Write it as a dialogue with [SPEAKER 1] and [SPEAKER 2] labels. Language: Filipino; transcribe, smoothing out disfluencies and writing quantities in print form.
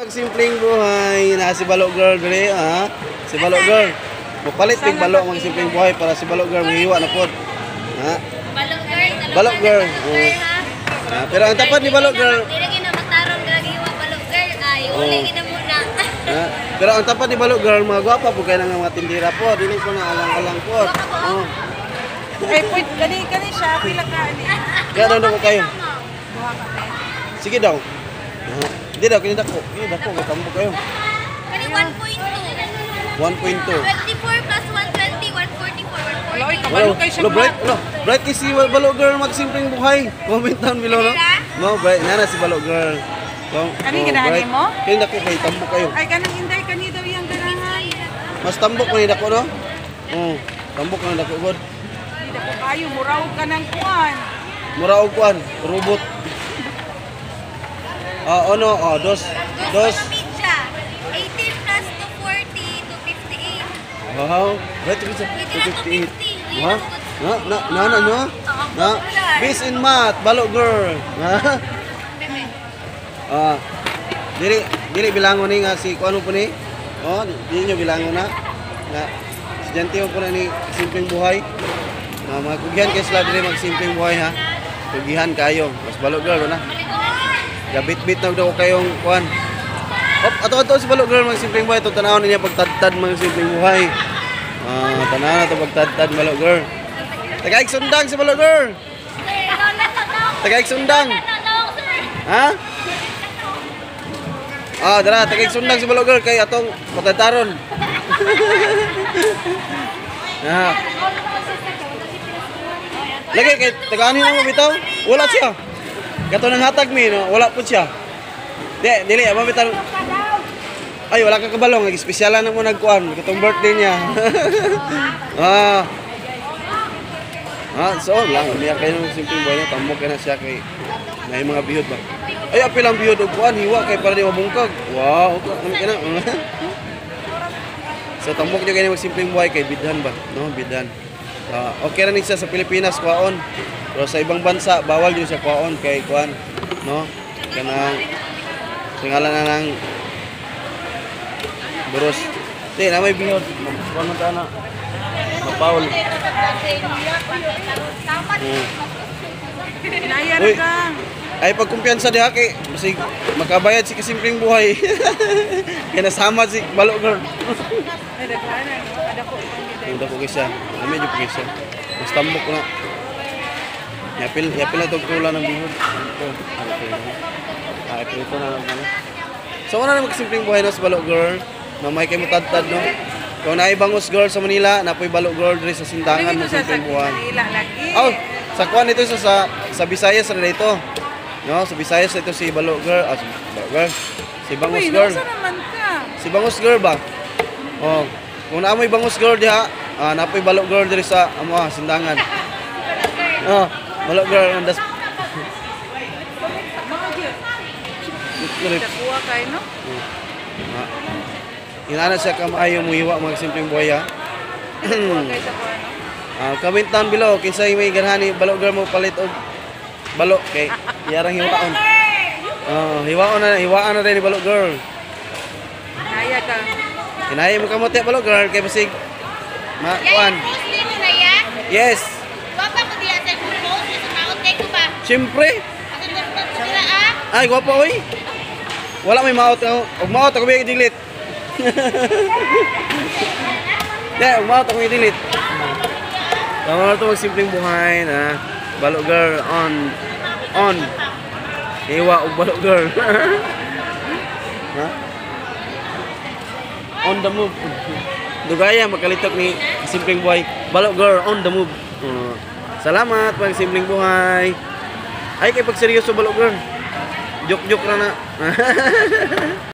[SPEAKER 1] Simpleng buhay na si Balok Girl diri ha. Si Balok Girl. Mupalit tig balok mag simpleng buhay para si Balok Girl mahiwa na pod. Ha? Balok Girl. Pero ang tapat ni Balok Girl.
[SPEAKER 2] Dili gina matarong gagiwa Balok Girl ay uli gina muna.
[SPEAKER 1] Pero ang tapat ni Balok Girl mga gwapa po kay nang mga tindira po. Dili ko na alang-alang po.
[SPEAKER 3] Ay point kani siya pila ka ani.
[SPEAKER 1] Kaya daw ko kayo. Sige daw. Hindi daw, kinita ko. Hindi daw ko, katambo kayo.
[SPEAKER 2] Kani 1.2.
[SPEAKER 1] 1.2.
[SPEAKER 2] 24 plus 120, 144, 140.
[SPEAKER 3] Wala oy kabalo kay siya.
[SPEAKER 1] Bright kasi Balok Girl magsimpleng buhay. Comment down below no. No, bright nana si Balok Girl.
[SPEAKER 3] Kani ganahan mo?
[SPEAKER 1] Kinita ko kay tambo kayo.
[SPEAKER 3] Ay kanang inday kani daw yang ganahan.
[SPEAKER 1] Mas tambok man dako no? Tambok man dako god.
[SPEAKER 3] Hindi ko kayo muraw ka ng kuan.
[SPEAKER 1] Mura og kuan, robot. Dos.
[SPEAKER 2] Pizza. 18 plus 240 to 58.
[SPEAKER 1] Wow, right to pizza. 258. Ha? Na. Bis in math, Balok Girl. Ha? Dili bilangon ni nga si kuano po ni. Dili nyo bilangon na. Na estudyante po na ni simpleng buhay. Magkugihan kayo sila dili magsimpleng buhay ha. Kugihan kayo. Mas Balok Girl na. Gabit-bit na daw kayong kuan. Ato si Balok Girl magsimpleng buhay. Ito tanawon niya pagtadtad magsimpleng buhay. Tanaw na ito pagtadtad Balok Girl. Tagaig sundang si Balok Girl. Tagaig sundang. Ha? Dara, tagaig sundang si Balok Girl kay atong patadaron. Lagi kay tagaanin mo bitaw. Wala siya. Kato nang hatag mi no, wala po siya. Dili aba bitaw. Ay wala ka kabalong, espesyal na mo nagkuan, katong birthday niya. So lang niya kayo ng simpleng buhay na tambok na siya kay may mga bihod ba. Ay apil ang bihod og kuan, hiwa kay para di mabungkag. Wow, ano kana? So tambok niyo kay magsimpleng buhay kay bidhan ba, no? Bidhan. Okay ra ni siya sa Pilipinas kuaon. Pero sa ibang bansa bawal din siya kuaon kay kuan, no? Kanang singalan na lang Boros. Di na may bihod. Kuan man ta na. Mapaul.
[SPEAKER 3] Inayar ka.
[SPEAKER 1] Ay pagkumpiyansa diha kay masig makabayad si kasimpleng buhay. Kaya nasama si Balok Girl.
[SPEAKER 3] Ay daghan ada ko
[SPEAKER 1] Hindi ko kisya. Medyo po kisya. Mas tambok ko na. Yapil na itong tula ng bihod. Ito na lang. So wala na magsimpleng buhay na sa Balok Girl. Na may kayo matad-tad no. Kung naibangos girl sa Manila, napoy Balok Girl diri sa Sindangan mo simpleng buhay. Sa kuan ito sa Visayas na dito. No, sa Visayas ito si Balok Girl. Si Balok Girl. Si Bangus Girl. Si Bangus Girl ba? Kung naamoy Bangus Girl diha, napoy Balok Girl diri sa Sindangan. Balok Girl on the
[SPEAKER 3] Kuha kay no?
[SPEAKER 1] Inana siya kamayo mo hiwa mga simpleng buhay ha. Comment down below kinsay may ganhani Balok Girl mo palit og balok kay yarang hiwaon. Hiwaan na rin ni Balok Girl.
[SPEAKER 3] Kaya ka.
[SPEAKER 1] Kinaya mo kamote Balok Girl kay basig kuan. Yes.
[SPEAKER 2] Papa ko diya sa post sa maote ko ba?
[SPEAKER 1] Siyempre. Ay guwapo oy. Wala may maot og maot ako may delete. Maot ako may delete. Tama na ito magsimpleng buhay na Balok Girl on. Iwa og Balok Girl. On the move. Dugaya makalitok ni simpleng buhay. Balok Girl on the move. Salamat pag simpleng buhay. Ay kay pag seryoso Balok Girl. Joke na.